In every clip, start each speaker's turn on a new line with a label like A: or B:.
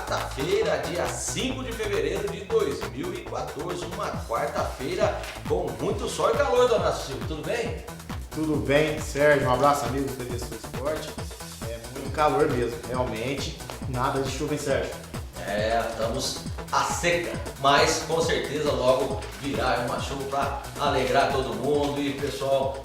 A: quarta-feira, dia 5 de fevereiro de 2014, uma quarta-feira com muito sol e calor, dona Silvia, tudo bem?
B: Tudo bem, Sérgio, um abraço, amigo do TV Sul Esporte. É muito calor mesmo, realmente, nada de chuva, hein, Sérgio?
A: Estamos a seca, mas com certeza logo virá uma chuva para alegrar todo mundo e o pessoal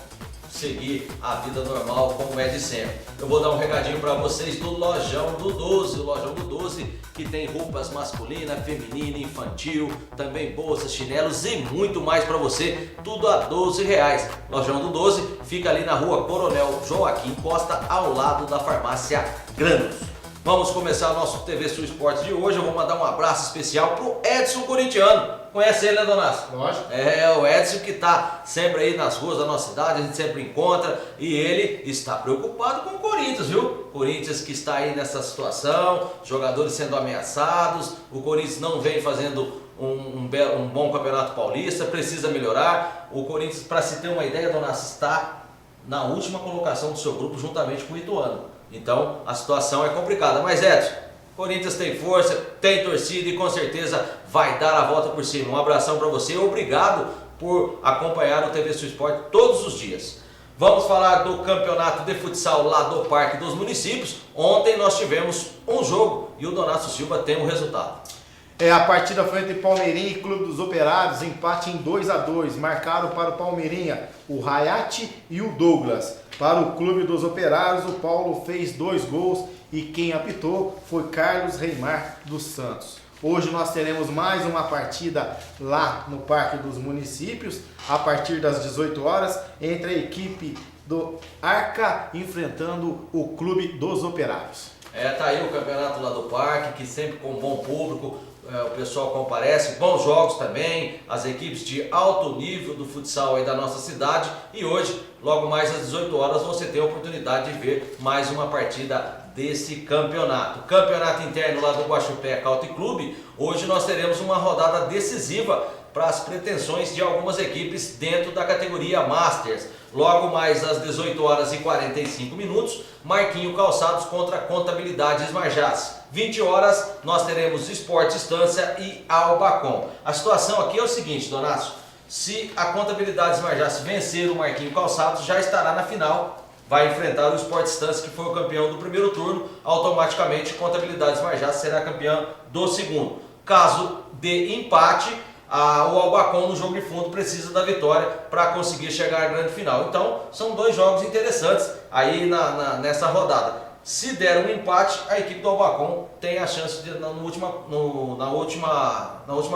A: seguir a vida normal como é de sempre. Eu vou dar um recadinho para vocês do Lojão do 12, o Lojão do 12 que tem roupas masculina, feminina, infantil, também bolsas, chinelos e muito mais para você, tudo a R$12. Lojão do 12 fica ali na rua Coronel Joaquim Costa, ao lado da farmácia Granos. Vamos começar o nosso TV Sul Esportes de hoje. Eu vou mandar um abraço especial pro Edson Corintiano. Conhece ele, né, Donato?
B: Lógico.
A: O Edson que tá sempre aí nas ruas da nossa cidade, a gente sempre encontra. E ele está preocupado com o Corinthians, viu? Corinthians que está aí nessa situação, jogadores sendo ameaçados. O Corinthians não vem fazendo um bom campeonato paulista, precisa melhorar. O Corinthians, para se ter uma ideia, Donato, está na última colocação do seu grupo juntamente com o Ituano. Então a situação é complicada, mas Edson, Corinthians tem força, tem torcida e com certeza vai dar a volta por cima. Um abração para você, obrigado por acompanhar o TV Sul Esporte todos os dias. Vamos falar do campeonato de futsal lá do Parque dos Municípios. Ontem nós tivemos um jogo e o Donato Silva tem um resultado.
B: A partida foi entre Palmeirinha e Clube dos Operários, empate em 2-2. Marcaram para o Palmeirinha o Hayat e o Douglas. Para o Clube dos Operários, o Paulo fez 2 gols e quem apitou foi Carlos Reimar dos Santos. Hoje nós teremos mais uma partida lá no Parque dos Municípios, a partir das 18 horas, entre a equipe do Arca enfrentando o Clube dos Operários.
A: Tá aí o campeonato lá do Parque, que sempre com bom público, o pessoal comparece, bons jogos também, as equipes de alto nível do futsal aí da nossa cidade. E hoje, logo mais às 18 horas, você tem a oportunidade de ver mais uma partida desse campeonato. Campeonato interno lá do Guaxupé Country Club. Hoje nós teremos uma rodada decisiva para as pretensões de algumas equipes dentro da categoria Masters. Logo mais às 18 horas e 45 minutos, Marquinho Calçados contra Contabilidade Esmarjás. 20 horas nós teremos Esporte Estância e Albacom. A situação aqui é o seguinte, Donato, se a Contabilidade Esmarjás vencer o Marquinho Calçados, já estará na final, vai enfrentar o Esporte Estância, que foi o campeão do primeiro turno, automaticamente Contabilidade Esmarjás será campeão do segundo. Caso de empate, o Albacom no jogo de fundo precisa da vitória para conseguir chegar à grande final. Então são 2 jogos interessantes aí nessa rodada. Se der um empate, a equipe do Albacom tem a chance de na última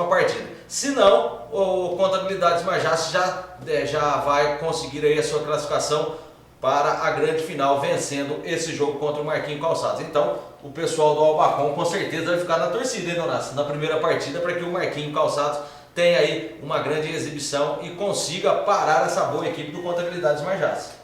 A: partida. Se não, o Contabilidade Esmarjás já vai conseguir aí a sua classificação para a grande final, vencendo esse jogo contra o Marquinho Calçados. Então o pessoal do Albacom com certeza vai ficar na torcida, hein, Donato? Na primeira partida, para que o Marquinho Calçados tenha aí uma grande exibição e consiga parar essa boa equipe do Contabilidade Esmarjás.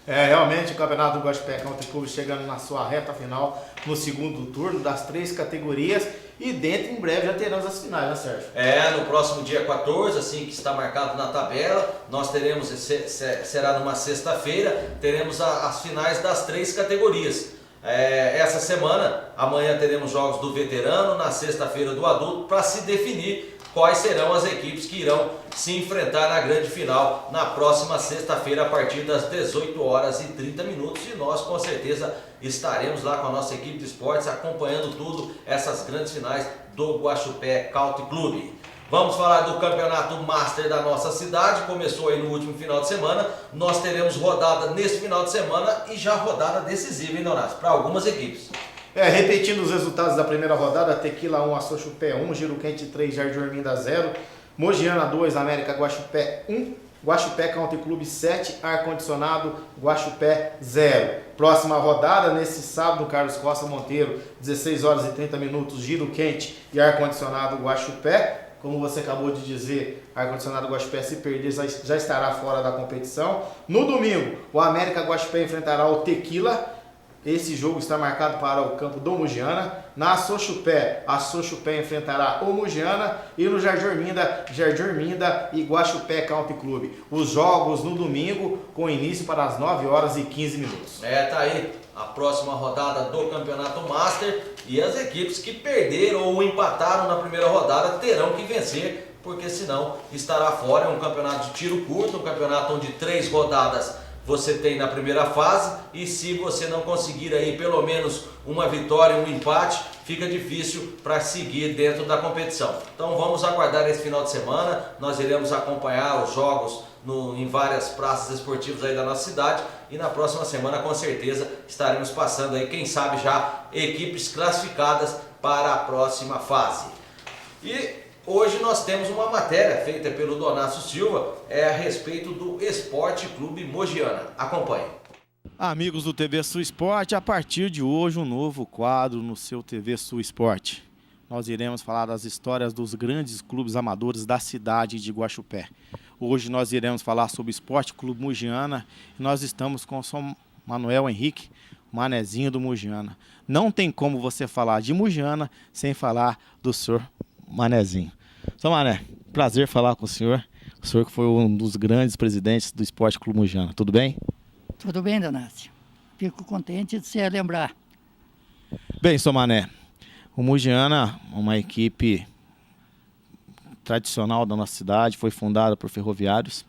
B: Realmente o Campeonato do Guaxupé Country Club chegando na sua reta final no segundo turno das 3 categorias e dentro em breve já teremos as finais, né, Sérgio?
A: No próximo dia 14, assim que está marcado na tabela, nós teremos, será numa sexta-feira, teremos as finais das 3 categorias. Essa semana, amanhã teremos jogos do veterano, na sexta-feira do adulto, para se definir quais serão as equipes que irão se enfrentar na grande final na próxima sexta-feira a partir das 18 horas e 30 minutos. E nós com certeza estaremos lá com a nossa equipe de esportes acompanhando tudo, essas grandes finais do Guaxupé Country Club. Vamos falar do campeonato Master da nossa cidade, começou aí no último final de semana. Nós teremos rodada nesse final de semana e já rodada decisiva, hein, Donato, para algumas equipes.
B: Repetindo os resultados da primeira rodada: Tequila 1, Açoxupé 1, Giro Quente 3, Jardim Orminda 0, Mogiana 2, América Guaxupé 1, Guaxupé Country Club 7, Ar Condicionado Guaxupé 0. Próxima rodada, nesse sábado, Carlos Costa Monteiro, 16 horas e 30 minutos, Giro Quente e Ar Condicionado Guaxupé. Como você acabou de dizer, Ar Condicionado Guaxupé, se perder, já estará fora da competição. No domingo, o América Guaxupé enfrentará o Tequila Esse jogo está marcado para o campo do Mugiana. Na Sochupé, a Sochupé enfrentará o Mugiana. E no Jardim Minda e Guaxupé Country Club. Os jogos no domingo, com início para as 9h15.
A: Tá aí a próxima rodada do Campeonato Master. E as equipes que perderam ou empataram na primeira rodada terão que vencer, porque senão estará fora. É um campeonato de tiro curto, um campeonato onde 3 rodadas você tem na primeira fase, e se você não conseguir aí pelo menos uma vitória, um empate, fica difícil para seguir dentro da competição. Então vamos aguardar esse final de semana. Nós iremos acompanhar os jogos em várias praças esportivas aí da nossa cidade, e na próxima semana com certeza estaremos passando aí, quem sabe já, equipes classificadas para a próxima fase. E hoje nós temos uma matéria feita pelo Donácio Silva, a respeito do Esporte Clube Mogiana. Acompanhe.
B: Amigos do TV Sul Esporte, a partir de hoje um novo quadro no seu TV Sul Esporte. Nós iremos falar das histórias dos grandes clubes amadores da cidade de Guaxupé. Hoje nós iremos falar sobre o Esporte Clube Mogiana e nós estamos com o São Manuel Henrique, Manezinho do Mogiana. Não tem como você falar de Mogiana sem falar do senhor Manezinho. São Mané, prazer falar com o senhor que foi um dos grandes presidentes do Esporte Clube Mogiana. Tudo bem?
C: Tudo bem, Donácio. Fico contente de você lembrar.
B: Bem, São Mané, o Mogiana, uma equipe tradicional da nossa cidade, foi fundada por ferroviários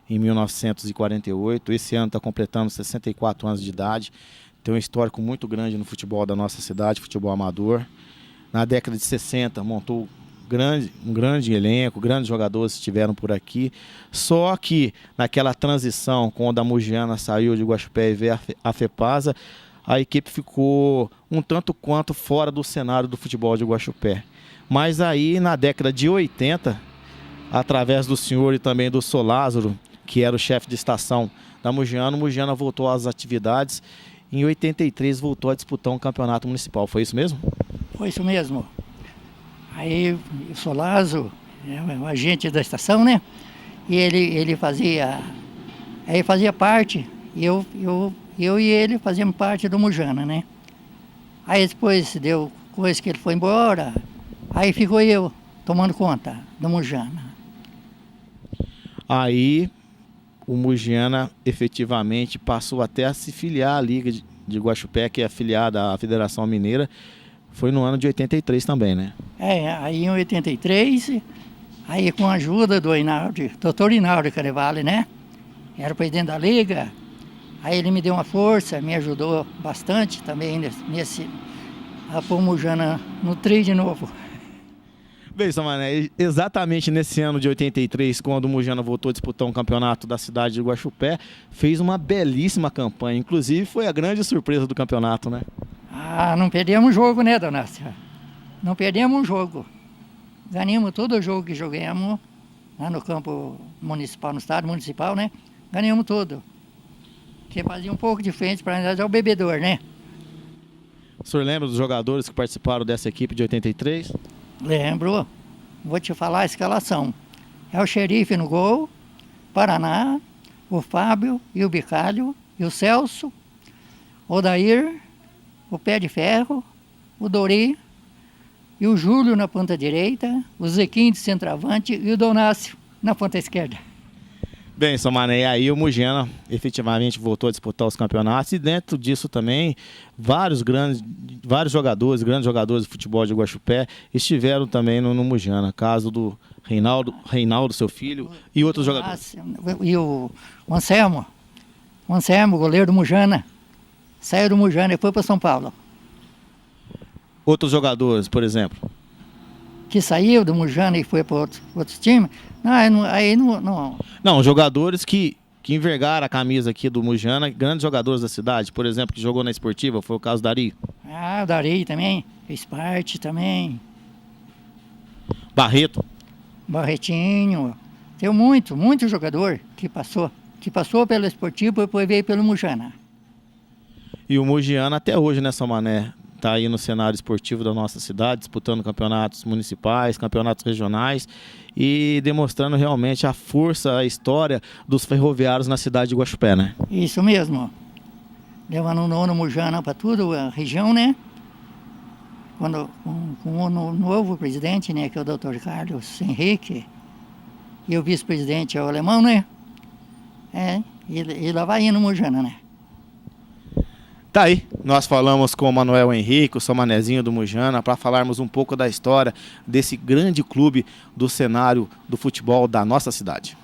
B: em 1948. Esse ano está completando 64 anos de idade. Tem um histórico muito grande no futebol da nossa cidade, futebol amador. Na década de 60 montou um grande elenco, grandes jogadores estiveram por aqui. Só que naquela transição, quando a Mogiana saiu de Guaxupé e veio a FEPASA, a equipe ficou um tanto quanto fora do cenário do futebol de Guaxupé. Mas aí na década de 80, através do senhor e também do Sr. Lázaro, que era o chefe de estação da Mogiana, o Mogiana voltou às atividades. Em 83 voltou a disputar um campeonato municipal, foi isso mesmo?
C: Foi isso mesmo. Aí o Sr. Lázaro, o agente da estação, né? E ele fazia parte, e eu e ele fazíamos parte do Mogiana, né? Aí depois deu coisa que ele foi embora, aí ficou eu tomando conta do Mogiana.
B: Aí o Mogiana efetivamente passou até a se filiar à Liga de Guaxupé, que é afiliada à Federação Mineira. Foi no ano de 83 também, né?
C: Aí em 83, aí com a ajuda do Dr. Inaldo Carevale, né? Era o presidente da Liga. Aí ele me deu uma força, me ajudou bastante também a pôr o Mogiana no tri de novo.
B: Bem, São Mané, exatamente nesse ano de 83, quando o Mogiana voltou a disputar um campeonato da cidade de Guaxupé, fez uma belíssima campanha. Inclusive, foi a grande surpresa do campeonato, né?
C: Não perdemos jogo, né, Donácio? Não perdemos um jogo. Ganhamos todo o jogo que jogamos lá no campo municipal, no estádio municipal, né? Ganhamos todo. Que fazia um pouco de frente para nós, é o bebedor, né?
B: O senhor lembra dos jogadores que participaram dessa equipe de 83?
C: Lembro. Vou te falar a escalação. É o Xerife no gol, Paraná, o Fábio e o Bicalho, e o Celso, o Dair, o Pé de Ferro, o Dori, e o Júlio na ponta direita, o Zequim de centroavante e o Donácio na ponta esquerda.
B: Bem, São Mané, aí o Mogiana efetivamente voltou a disputar os campeonatos e dentro disso também vários grandes jogadores de futebol de Guaxupé estiveram também no Mogiana, caso do Reinaldo, seu filho, e outros jogadores.
C: E o Anselmo, goleiro do Mogiana, saiu do Mogiana e foi para São Paulo.
B: Outros jogadores, por exemplo?
C: Que saiu do Mogiana e foi para outros times?
B: Não, jogadores que envergaram a camisa aqui do Mogiana, grandes jogadores da cidade, por exemplo, que jogou na Esportiva, foi o caso do Dari.
C: O Dari também, fez parte também. Barretinho. Tem muito jogador que passou pela Esportiva e depois veio pelo Mogiana.
B: E o Mogiana até hoje, né, São Mané? Está aí no cenário esportivo da nossa cidade, disputando campeonatos municipais, campeonatos regionais e demonstrando realmente a força, a história dos ferroviários na cidade de Guaxupé, né?
C: Isso mesmo. levando o nono Mujana para toda a região, né? Quando, com o novo presidente, né, que é o Dr. Carlos Henrique, e o vice-presidente é o alemão, né? E lá vai indo Mujana, né?
B: Tá aí, nós falamos com o Manuel Henrique, o seu manezinho do Mujana, para falarmos um pouco da história desse grande clube do cenário do futebol da nossa cidade.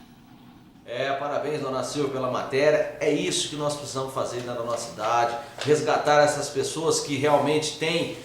A: Parabéns, dona Silvia, pela matéria. É isso que nós precisamos fazer na nossa cidade, resgatar essas pessoas que realmente têm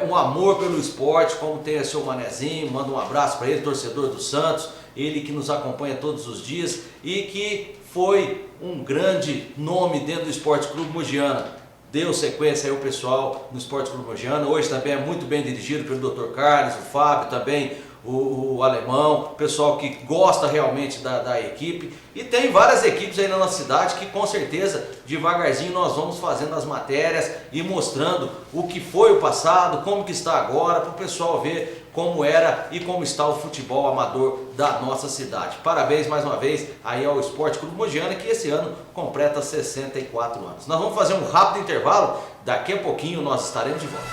A: um amor pelo esporte, como tem o seu manezinho. Manda um abraço para ele, torcedor do Santos, ele que nos acompanha todos os dias e que foi um grande nome dentro do Esporte Clube Mogiana. Deu sequência aí o pessoal no Esporte Clube Mogiana. Hoje também é muito bem dirigido pelo Dr. Carlos, o Fábio também, o alemão, pessoal que gosta realmente da equipe. E tem várias equipes aí na nossa cidade que com certeza devagarzinho nós vamos fazendo as matérias e mostrando o que foi o passado, como que está agora, para o pessoal ver como era e como está o futebol amador da nossa cidade. Parabéns mais uma vez aí ao Esporte Clube Mogiana, que esse ano completa 64 anos. Nós vamos fazer um rápido intervalo, daqui a pouquinho nós estaremos de volta.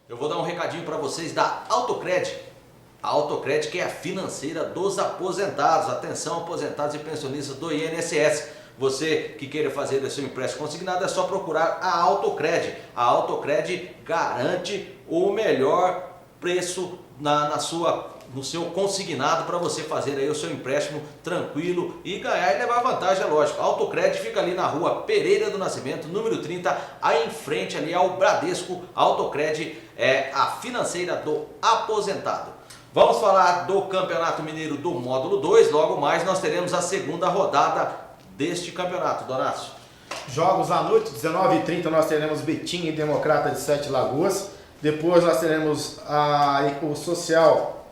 A: Eu vou dar um recadinho para vocês da Autocred. A Autocred, que é a financeira dos aposentados. Atenção, aposentados e pensionistas do INSS. Você que queira fazer o seu empréstimo consignado, é só procurar a Autocred. A Autocred garante o melhor preço no seu consignado para você fazer aí o seu empréstimo tranquilo e ganhar e levar vantagem, é lógico. A Autocred fica ali na rua Pereira do Nascimento, número 30, aí em frente ali ao Bradesco. A Autocred é a financeira do aposentado. Vamos falar do Campeonato Mineiro do Módulo 2. Logo mais nós teremos a segunda rodada deste campeonato, Donácio.
B: Jogos à noite, 19h30, nós teremos Betim e Democrata de Sete Lagoas. Depois nós teremos o Social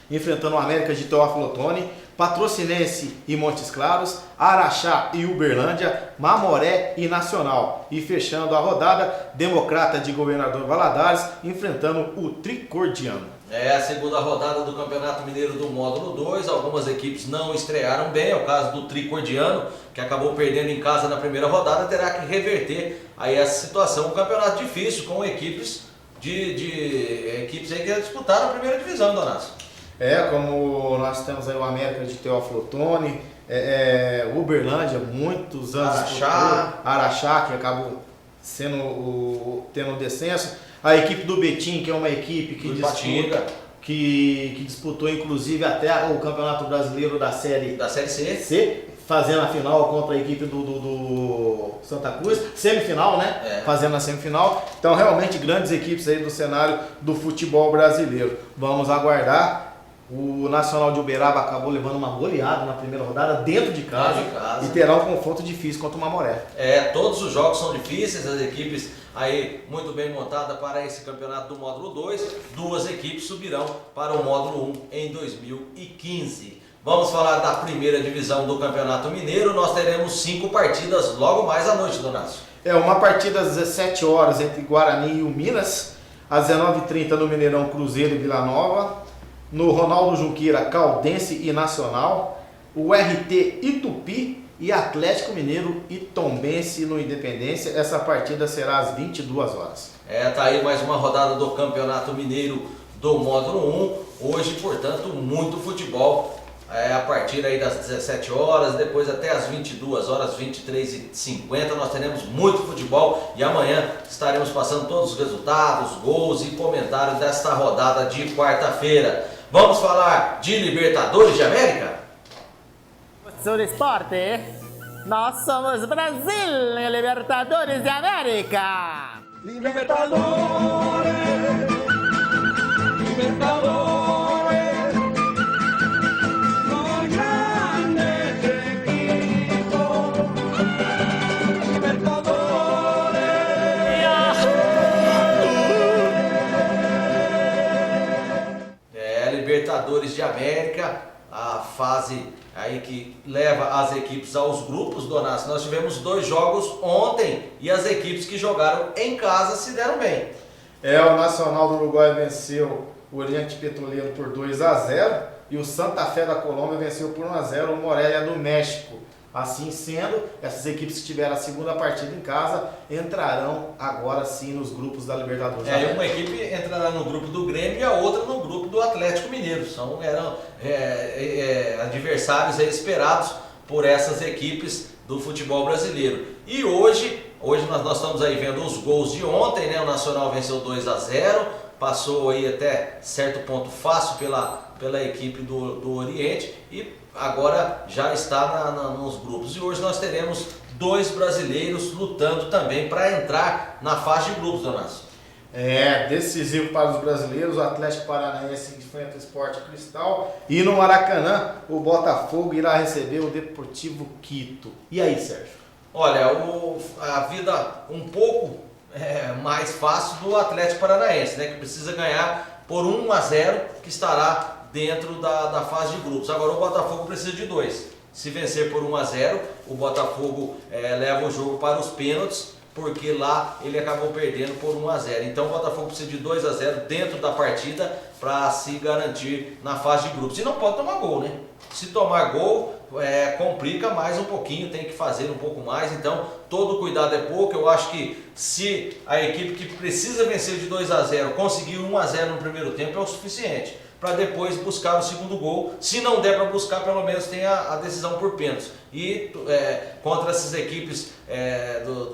B: enfrentando o América de Teófilo Otoni, Patrocinense e Montes Claros, Araxá e Uberlândia, Mamoré e Nacional. E fechando a rodada, Democrata de Governador Valadares enfrentando o Tricordiano.
A: É a segunda rodada do Campeonato Mineiro do Módulo 2. Algumas equipes não estrearam bem. É o caso do Tricordiano, que acabou perdendo em casa na primeira rodada. Terá que reverter aí essa situação. Um campeonato difícil com equipes equipes aí que disputaram a primeira divisão, Donácio.
B: Como nós temos aí o América de Teófilo Otoni, Uberlândia, muitos anos. Araxá, que acabou tendo um descenso. A equipe do Betim, que é uma equipe que disputou inclusive até o Campeonato Brasileiro da Série C, fazendo a final contra a equipe do Santa Cruz, semifinal, né? Fazendo a semifinal. Então realmente grandes equipes aí do cenário do futebol brasileiro. Vamos aguardar. O Nacional de Uberaba acabou levando uma goleada na primeira rodada dentro de casa. E terá um confronto difícil contra o Mamoré.
A: Todos os jogos são difíceis, as equipes aí muito bem montadas para esse campeonato do módulo 2. Duas equipes subirão para o módulo 1 em 2015. Vamos falar da primeira divisão do Campeonato Mineiro. Nós teremos 5 partidas logo mais à noite, Donácio.
B: Uma partida às 17 horas entre Guarani e o Minas. Às 19h30 no Mineirão, Cruzeiro e Vila Nova. No Ronaldo Junqueira, Caldense e Nacional. O RT Itupi e Atlético Mineiro e Tombense no Independência. Essa partida será às 22 horas.
A: Tá aí mais uma rodada do Campeonato Mineiro do Módulo 1. Hoje, portanto, muito futebol. A partir aí das 17 horas, depois até as 22 horas, 23h50, nós teremos muito futebol e amanhã estaremos passando todos os resultados, gols e comentários desta rodada de quarta-feira. Vamos falar de Libertadores de América?
D: Sur Esporte, nós somos Brasil em Libertadores de América.
E: Libertadores, Libertadores, los grandes equipos, Libertadores.
A: Libertadores de América, a fase aí que leva as equipes aos grupos, Donácio. Nós tivemos 2 jogos ontem e as equipes que jogaram em casa se deram bem.
B: O Nacional do Uruguai venceu o Oriente Petroleiro por 2-0 e o Santa Fé da Colômbia venceu por 1-0 o Morelia do México. Assim sendo, essas equipes que tiveram a segunda partida em casa entrarão agora sim nos grupos da Libertadores.
A: E uma equipe entrará no grupo do Grêmio e a outra no grupo do Atlético Mineiro. Eram adversários aí esperados por essas equipes do futebol brasileiro. E hoje nós estamos aí vendo os gols de ontem, né? O Nacional venceu 2-0, passou aí até certo ponto fácil pela equipe do Oriente e agora já está nos grupos. E hoje nós teremos 2 brasileiros lutando também para entrar na fase de grupos, Donato.
B: Decisivo para os brasileiros, o Atlético Paranaense enfrenta o Sport Cristal e no Maracanã o Botafogo irá receber o Deportivo Quito. E aí, Sérgio?
A: Olha, a vida um pouco mais fácil do Atlético Paranaense, né, que precisa ganhar por 1-0, que estará dentro da fase de grupos. Agora o Botafogo precisa de 2. Se vencer por 1-0, o Botafogo leva o jogo para os pênaltis, porque lá ele acabou perdendo por 1-0. Então o Botafogo precisa de 2-0 dentro da partida para se garantir na fase de grupos. E não pode tomar gol, né? Se tomar gol, complica mais um pouquinho, tem que fazer um pouco mais. Então todo cuidado é pouco. Eu acho que se a equipe que precisa vencer de 2-0 conseguir 1-0 no primeiro tempo é o suficiente para depois buscar o segundo gol. Se não der para buscar, pelo menos tem a decisão por pênaltis. E contra essas equipes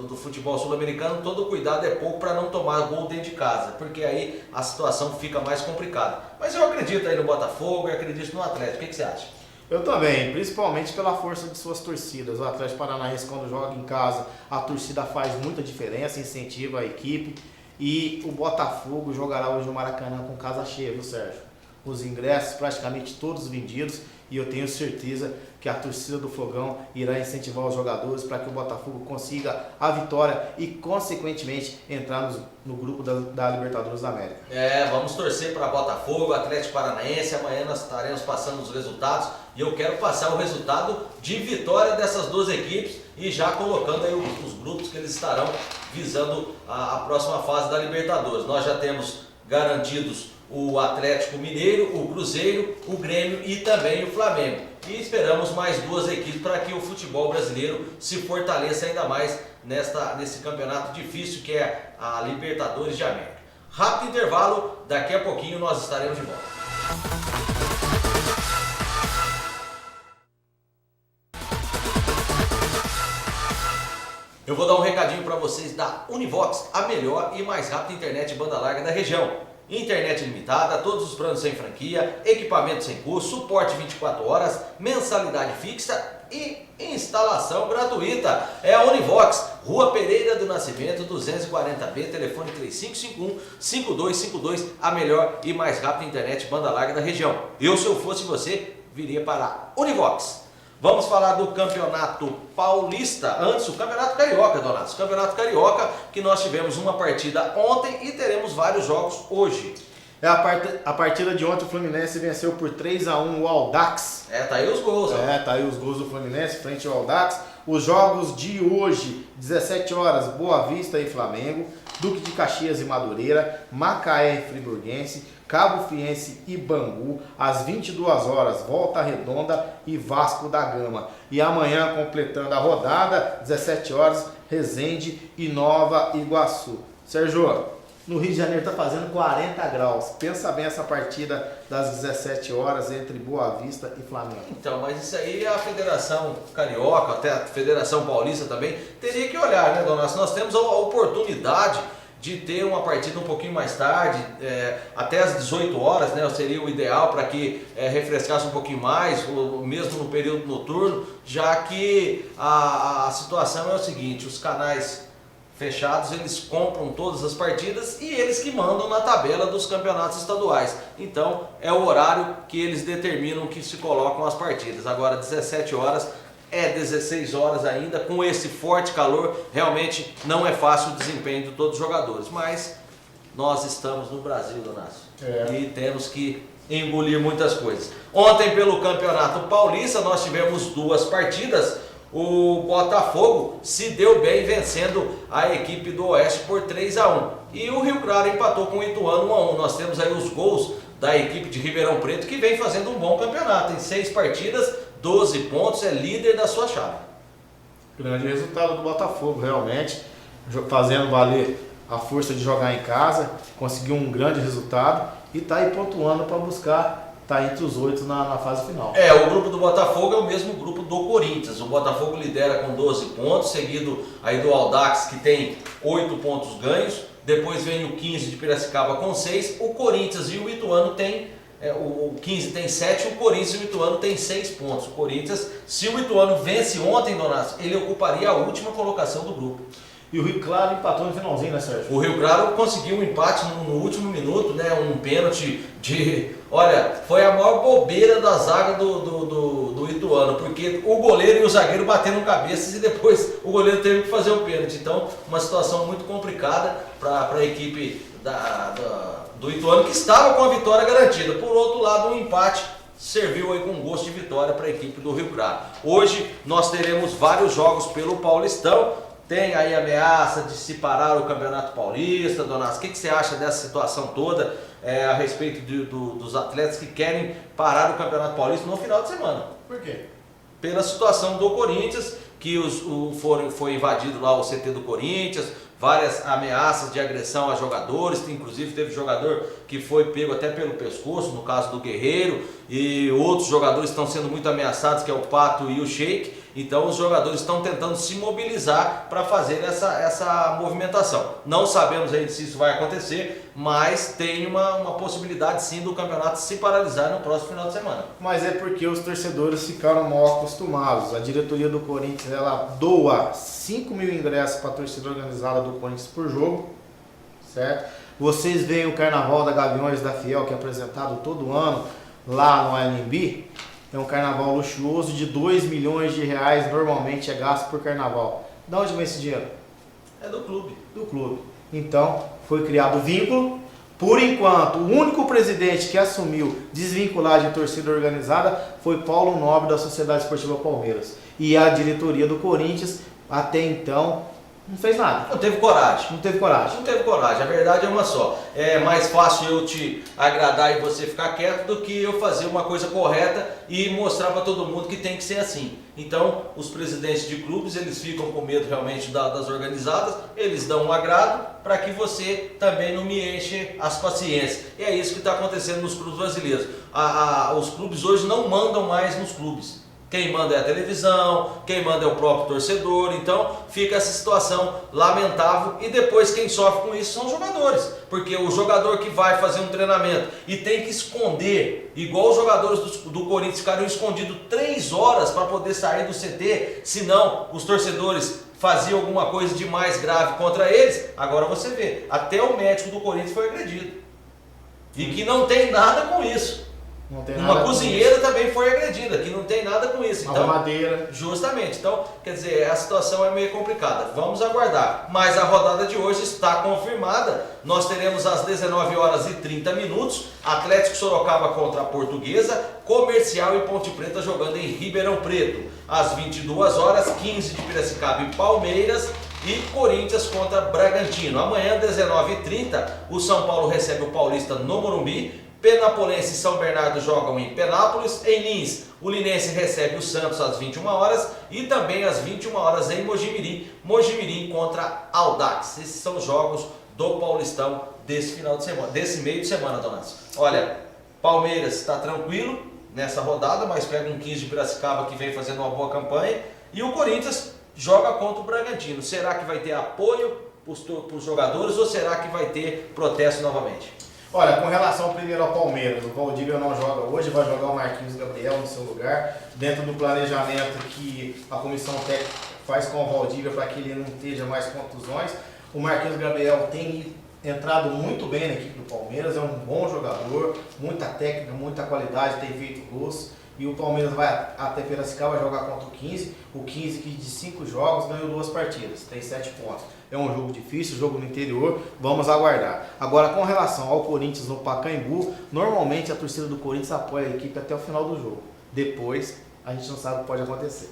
A: do futebol sul-americano, todo cuidado é pouco para não tomar gol dentro de casa, porque aí a situação fica mais complicada. Mas eu acredito aí no Botafogo, eu acredito no Atlético. O que você acha?
B: Eu também, principalmente pela força de suas torcidas. O Atlético Paranaense, quando joga em casa, a torcida faz muita diferença, incentiva a equipe. E o Botafogo jogará hoje no Maracanã com casa cheia, viu, Sérgio? Os ingressos praticamente todos vendidos e eu tenho certeza que a torcida do Fogão irá incentivar os jogadores para que o Botafogo consiga a vitória e consequentemente entrar no grupo da Libertadores da América.
A: Vamos torcer para Botafogo, Atlético Paranaense. Amanhã nós estaremos passando os resultados e eu quero passar o resultado de vitória dessas 2 equipes e já colocando aí os grupos que eles estarão visando a próxima fase da Libertadores. Nós já temos garantidos o Atlético Mineiro, o Cruzeiro, o Grêmio e também o Flamengo. E esperamos mais 2 equipes para que o futebol brasileiro se fortaleça ainda mais nesse campeonato difícil que é a Libertadores de América. Rápido intervalo, daqui a pouquinho nós estaremos de volta. Eu vou dar um recadinho para vocês da Univox, a melhor e mais rápida internet banda larga da região. Internet limitada, todos os planos sem franquia, equipamento sem custo, suporte 24 horas, mensalidade fixa e instalação gratuita. É a Univox, Rua Pereira do Nascimento, 240B, telefone 3551-5252, a melhor e mais rápida internet banda larga da região. Eu, se eu fosse você, viria para a Univox. Vamos falar do Campeonato Paulista, antes o Campeonato Carioca, Donato. O Campeonato Carioca, que nós tivemos uma partida ontem e teremos vários jogos hoje.
B: A partida de ontem o Fluminense venceu por 3-1 o Audax.
A: Tá aí os gols.
B: Tá aí os gols do Fluminense frente ao Audax. Os jogos de hoje, 17 horas, Boa Vista e Flamengo, Duque de Caxias e Madureira, Macaé e Friburguense, Cabo Friense e Bangu, às 22 horas, Volta Redonda e Vasco da Gama. E amanhã, completando a rodada, 17 horas, Resende e Nova Iguaçu. Sérgio, no Rio de Janeiro está fazendo 40 graus. Pensa bem essa partida das 17 horas entre Boa Vista e Flamengo.
A: Então, mas isso aí a Federação Carioca, até a Federação Paulista também, teria que olhar, né, Donato? Nós temos a oportunidade de ter uma partida um pouquinho mais tarde, até às 18 horas, né, seria o ideal para que refrescasse um pouquinho mais, mesmo no período noturno, já que a situação é o seguinte, os canais fechados, eles compram todas as partidas e eles que mandam na tabela dos campeonatos estaduais. Então, é o horário que eles determinam que se colocam as partidas. Agora, 17 horas... 16 horas ainda, com esse forte calor, realmente não é fácil o desempenho de todos os jogadores, mas nós estamos no Brasil, Donato, e temos que engolir muitas coisas. Ontem, pelo Campeonato Paulista, nós tivemos 2 partidas. O Botafogo se deu bem vencendo a equipe do Oeste por 3-1. E o Rio Claro empatou com o Ituano 1-1. Nós temos aí os gols da equipe de Ribeirão Preto, que vem fazendo um bom campeonato. Em 6 partidas, 12 pontos, é líder da sua chave.
B: Grande resultado do Botafogo, realmente, fazendo valer a força de jogar em casa, conseguiu um grande resultado e está aí pontuando para buscar estar entre os 8 na fase final.
A: O grupo do Botafogo é o mesmo grupo do Corinthians. O Botafogo lidera com 12 pontos, seguido aí do Audax, que tem 8 pontos ganhos. Depois vem o 15 de Piracicaba com 6. O Corinthians e o Ituano tem... o 15 tem 7, o Corinthians e o Ituano tem 6 pontos. O Corinthians, se o Ituano vence ontem, Donato, ele ocuparia a última colocação do grupo.
B: E o Rio Claro empatou no finalzinho, né, Sérgio?
A: O Rio Claro conseguiu um empate no último minuto, né? Um pênalti de... Olha, foi a maior bobeira da zaga do Ituano, porque o goleiro e o zagueiro bateram cabeças e depois o goleiro teve que fazer o pênalti. Então, uma situação muito complicada para a equipe do Ituano, que estava com a vitória garantida. Por outro lado, um empate serviu aí com gosto de vitória para a equipe do Rio Claro. Hoje nós teremos vários jogos pelo Paulistão. Tem aí ameaça de se parar o Campeonato Paulista. Donas, o que você acha dessa situação toda a respeito dos atletas que querem parar o Campeonato Paulista no final de semana?
B: Por quê?
A: Pela situação do Corinthians, que foi invadido lá o CT do Corinthians, várias ameaças de agressão a jogadores, inclusive teve jogador que foi pego até pelo pescoço, no caso do Guerreiro, e outros jogadores estão sendo muito ameaçados, que é o Pato e o Sheik. Então os jogadores estão tentando se mobilizar para fazer essa movimentação. Não sabemos ainda se isso vai acontecer, mas tem uma possibilidade sim do campeonato se paralisar no próximo final de semana.
B: Mas é porque os torcedores ficaram mal acostumados. A diretoria do Corinthians, ela doa 5 mil ingressos para a torcida organizada do Corinthians por jogo, certo? Vocês veem o Carnaval da Gaviões da Fiel, que é apresentado todo ano lá no ANB. É um carnaval luxuoso de 2 milhões de reais, normalmente é gasto por carnaval. De onde vem esse dinheiro?
A: É do clube.
B: Do clube. Então, foi criado vínculo. Por enquanto, o único presidente que assumiu desvincular de torcida organizada foi Paulo Nobre, da Sociedade Esportiva Palmeiras. E a diretoria do Corinthians, até então, não fez nada.
A: Não teve coragem.
B: Não teve coragem.
A: Não teve coragem, a verdade é uma só. É mais fácil eu te agradar e você ficar quieto do que eu fazer uma coisa correta e mostrar para todo mundo que tem que ser assim. Então, os presidentes de clubes, eles ficam com medo realmente das organizadas, eles dão um agrado para que você também não me enche as paciências. E é isso que está acontecendo nos clubes brasileiros. Os clubes hoje não mandam mais nos clubes. Quem manda é a televisão, quem manda é o próprio torcedor, então fica essa situação lamentável e depois quem sofre com isso são os jogadores, porque o jogador que vai fazer um treinamento e tem que esconder, igual os jogadores do Corinthians ficaram escondidos 3 horas para poder sair do CT, senão os torcedores faziam alguma coisa de mais grave contra eles. Agora você vê, até o médico do Corinthians foi agredido e que não tem nada com isso. Uma cozinheira também foi agredida, que não tem nada com isso. Então,
B: madeira.
A: Justamente. Então, quer dizer, a situação é meio complicada. Vamos aguardar. Mas a rodada de hoje está confirmada. Nós teremos às 19h30 Atlético Sorocaba contra a Portuguesa, Comercial e Ponte Preta jogando em Ribeirão Preto. Às 22h, 15 de Piracicaba e Palmeiras e Corinthians contra Bragantino. Amanhã, 19h30, o São Paulo recebe o Paulista no Morumbi. Penapolense e São Bernardo jogam em Penápolis. Em Lins, o Linense recebe o Santos às 21h e também às 21h em Mojimirim, Mojimirim contra Audax. Esses são os jogos do Paulistão desse final de semana, desse meio de semana, Donas. Olha, Palmeiras está tranquilo nessa rodada, mas pega um 15 de Piracicaba que vem fazendo uma boa campanha, e o Corinthians joga contra o Bragantino. Será que vai ter apoio para os jogadores ou será que vai ter protesto novamente?
B: Olha, com relação primeiro ao Palmeiras, o Valdívia não joga hoje, vai jogar o Marquinhos Gabriel no seu lugar, dentro do planejamento que a comissão técnica faz com o Valdívia para que ele não esteja mais contusões. O Marquinhos Gabriel tem entrado muito bem na equipe do Palmeiras, é um bom jogador, muita técnica, muita qualidade, tem feito gols. E o Palmeiras vai até Piracicaba, vai jogar contra o 15 que de 5 jogos ganhou 2 partidas, tem 7 pontos. É um jogo difícil, jogo no interior, vamos aguardar. Agora, com relação ao Corinthians no Pacaembu, normalmente a torcida do Corinthians apoia a equipe até o final do jogo. Depois, a gente não sabe o que pode acontecer.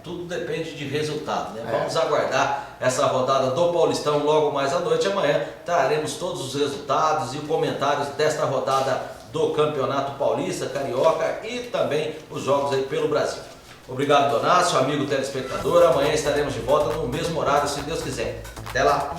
A: Tudo depende de resultado, né? Vamos aguardar essa rodada do Paulistão logo mais à noite. Amanhã traremos todos os resultados e comentários desta rodada do Campeonato Paulista, Carioca e também os jogos aí pelo Brasil. Obrigado, Donácio, amigo telespectador. Amanhã estaremos de volta no mesmo horário, se Deus quiser. Até lá!